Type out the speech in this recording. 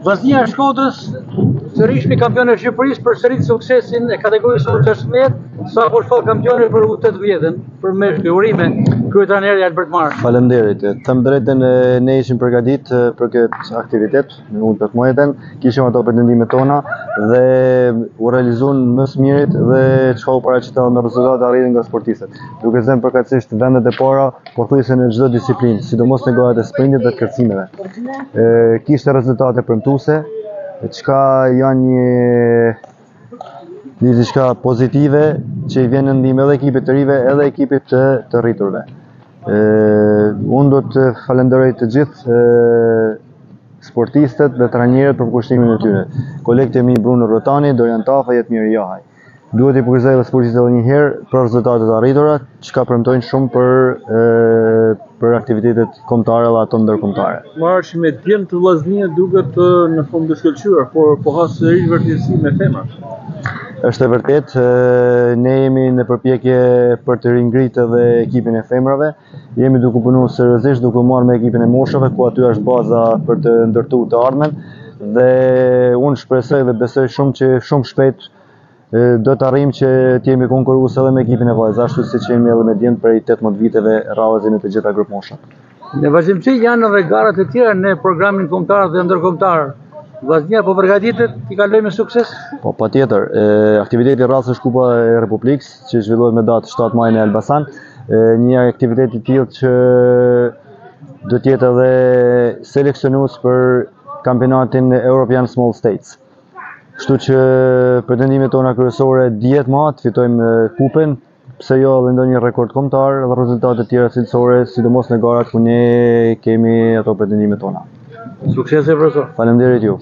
Vllaznia e Shkodrës sërish kampion e Shqipërisë për sërit suksesin e kategorisë U18, sa po shkon kampioni për U18 për meshkuj. Kryetrajneri Albert Marsh. Faleminderit. Them drejtën, ne ishim përgatitur për këtë aktivitet, në U18, kishim ato pretendimet tona dhe u realizuan më së miri dhe çka u paraqitën me rezultate arritën nga sportistët. Duke zënë përkatësisht vendet e para, pothuajse në çdo disiplinë, sidomos në gorat e sprintit dhe të kërcimeve. Kishte rezultate premtuese, çka janë një diçka pozitive që i vjen në ndihmë edhe ekipit të rive edhe ekipit të rriturve. Unë do të falenderoj të gjithë sportistët dhe trajnerët për kushtimin e tyre. Kolegët e mi Bruno Rotani, Dorian Tafa, Jetmir Jahaj. Duhet i përgëzoj edhe sportistët edhe një herë për rezultatet arritura, që premtojnë shumë për aktivitetet kombëtare dhe ato ndërkombëtare. Marsh me djemë të vllaznia duket në fund të shkëlqyer, por po ka sërish vërtetësi me femrat. Është e vërtet, ne jemi në përpjekje për të ringritë edhe ekipin e femrave. Jemi duke punuar seriozisht, duke marrë me ekipin e moshave, ku aty është baza për të ndërtuar të ardhmen. Dhe unë shpresoj dhe besoj shumë që shumë shpejt do të arrijmë që të jemi konkurrues edhe me ekipin e vajzave, ashtu siç jemi edhe me djemt prej 18 viteve rradhësi në të gjitha grup moshat. Në vazhdimsi janë edhe garat e tjera në programin kombëtar dhe ndërkombëtar. Vllaznia po përgatitet t'i kalojë me sukses? Po, patjetër. Aktiviteti i radhës është Kupa e Republikës, që zhvillohet me datë 7 maj në Elbasan. Një aktivitet i tillë që do të jetë edhe seleksionues për kampionatin European Small States. Kështu që pretendimet tona kryesore dihet më të fitojmë kupën, pse jo edhe ndonjë rekord kombëtar dhe rezultate të tjera cilësore, sidomos në garat ku ne kemi ato pretendimet tona. Suksese profesor. Faleminderit ju.